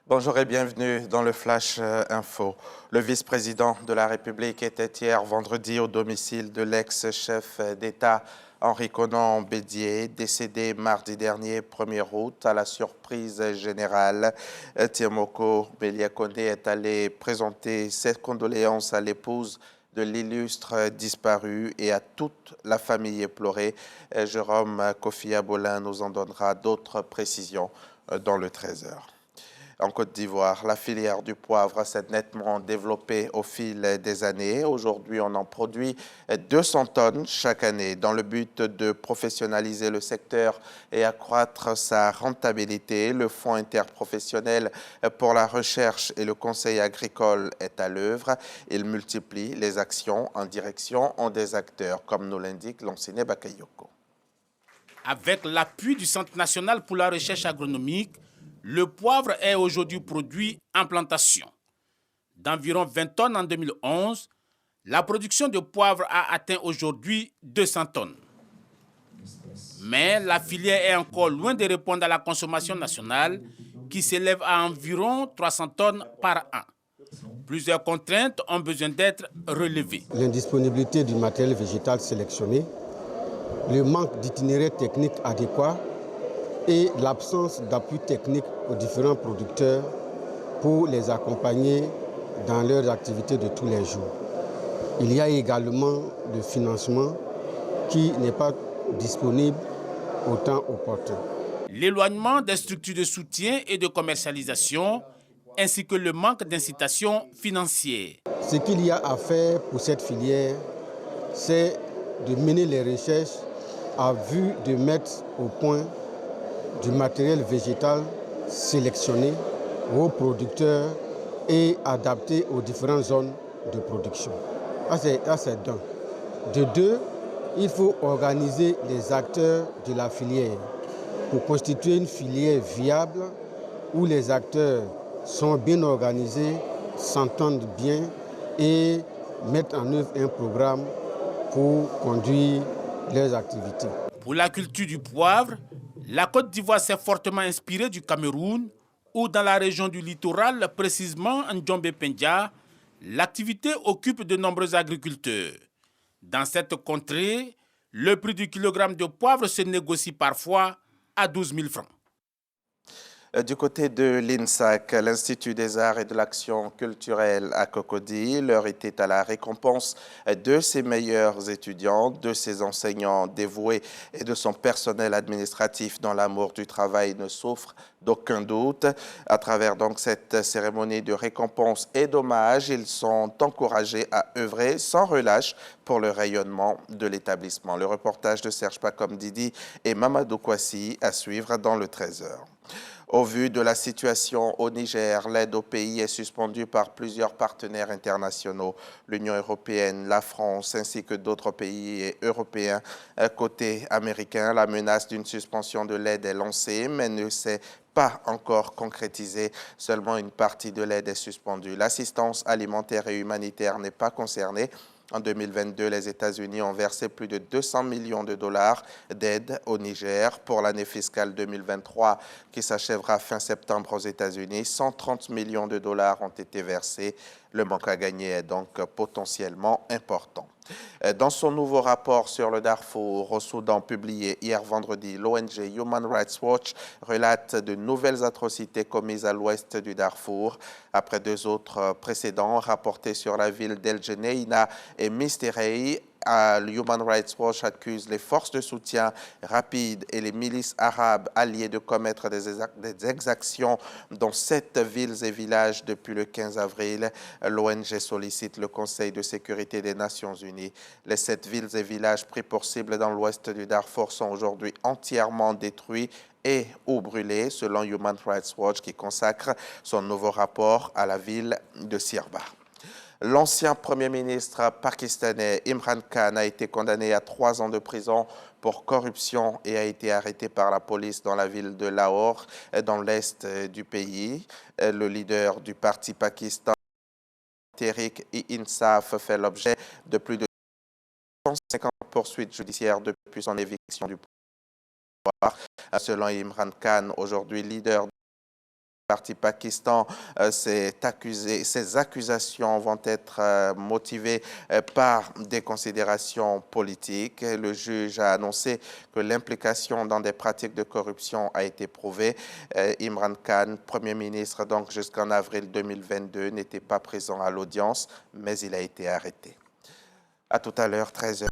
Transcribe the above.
Bonjour et bienvenue dans le Flash Info. Le vice-président de la République était hier vendredi au domicile de l'ex-chef d'État Henri Konan Bédié, décédé mardi dernier 1er août à la surprise générale. Tiemoko Béliakone est allé présenter ses condoléances à l'épouse de l'illustre disparu et à toute la famille éplorée. Jérôme Kofi Abolin nous en donnera d'autres précisions dans le 13h. En Côte d'Ivoire, la filière du poivre s'est nettement développée au fil des années. Aujourd'hui, on en produit 200 tonnes chaque année dans le but de professionnaliser le secteur et accroître sa rentabilité. Le Fonds interprofessionnel pour la recherche et le conseil agricole est à l'œuvre. Il multiplie les actions en direction des acteurs, comme nous l'indique Lanciné Bakayoko. Avec l'appui du Centre national pour la recherche agronomique, le poivre est aujourd'hui produit en plantation. D'environ 20 tonnes en 2011, la production de poivre a atteint aujourd'hui 200 tonnes. Mais la filière est encore loin de répondre à la consommation nationale qui s'élève à environ 300 tonnes par an. Plusieurs contraintes ont besoin d'être relevées. L'indisponibilité du matériel végétal sélectionné, le manque d'itinéraires techniques adéquats et l'absence d'appui technique aux différents producteurs pour les accompagner dans leurs activités de tous les jours. Il y a également le financement qui n'est pas disponible au temps opportun. L'éloignement des structures de soutien et de commercialisation, ainsi que le manque d'incitation financière. Ce qu'il y a à faire pour cette filière, c'est de mener les recherches à vue de mettre au point du matériel végétal sélectionné aux producteurs et adapté aux différentes zones de production. C'est d'un. De deux, il faut organiser les acteurs de la filière pour constituer une filière viable où les acteurs sont bien organisés, s'entendent bien et mettent en œuvre un programme pour conduire leurs activités. Pour la culture du poivre, la Côte d'Ivoire s'est fortement inspirée du Cameroun, où dans la région du littoral, précisément en Djombe-Pendja, l'activité occupe de nombreux agriculteurs. Dans cette contrée, le prix du kilogramme de poivre se négocie parfois à 12 000 francs. Du côté de l'INSAC, l'Institut des arts et de l'action culturelle à Cocody, l'heure était à la récompense de ses meilleurs étudiants, de ses enseignants dévoués et de son personnel administratif dont l'amour du travail ne souffre d'aucun doute. À travers donc cette cérémonie de récompense et d'hommage, ils sont encouragés à œuvrer sans relâche pour le rayonnement de l'établissement. Le reportage de Serge Pacom Didi et Mamadou Kwasi à suivre dans le 13h. Au vu de la situation au Niger, l'aide au pays est suspendue par plusieurs partenaires internationaux, l'Union européenne, la France ainsi que d'autres pays européens. Côté américain, la menace d'une suspension de l'aide est lancée mais ne s'est pas encore concrétisée. Seulement une partie de l'aide est suspendue. L'assistance alimentaire et humanitaire n'est pas concernée. En 2022, les États-Unis ont versé plus de 200 millions de dollars d'aide au Niger. Pour l'année fiscale 2023 qui s'achèvera fin septembre aux États-Unis, 130 millions de dollars ont été versés. Le manque à gagner est donc potentiellement important. Dans son nouveau rapport sur le Darfour au Soudan publié hier vendredi, l'ONG Human Rights Watch relate de nouvelles atrocités commises à l'ouest du Darfour. Après deux autres précédents rapportés sur la ville d'El Geneina et Misterei, Human Rights Watch accuse les forces de soutien rapide et les milices arabes alliées de commettre des exactions dans 7 villes et villages depuis le 15 avril. L'ONG sollicite le Conseil de sécurité des Nations Unies. Les 7 villes et villages pris pour cible dans l'ouest du Darfour sont aujourd'hui entièrement détruits et ou brûlés, selon Human Rights Watch, qui consacre son nouveau rapport à la ville de Sirba. L'ancien Premier ministre pakistanais Imran Khan a été condamné à 3 ans de prison pour corruption et a été arrêté par la police dans la ville de Lahore, dans l'est du pays. Le leader du parti pakistan, Tehreek-e-Insaf, fait l'objet de plus de 150 poursuites judiciaires depuis son éviction du pouvoir. Selon Imran Khan, aujourd'hui leader parti Pakistan, ces accusations vont être motivées par des considérations politiques. Le juge a annoncé que l'implication dans des pratiques de corruption a été prouvée. Imran Khan, Premier ministre donc jusqu'en avril 2022, n'était pas présent à l'audience, mais il a été arrêté. À tout à l'heure, 13h.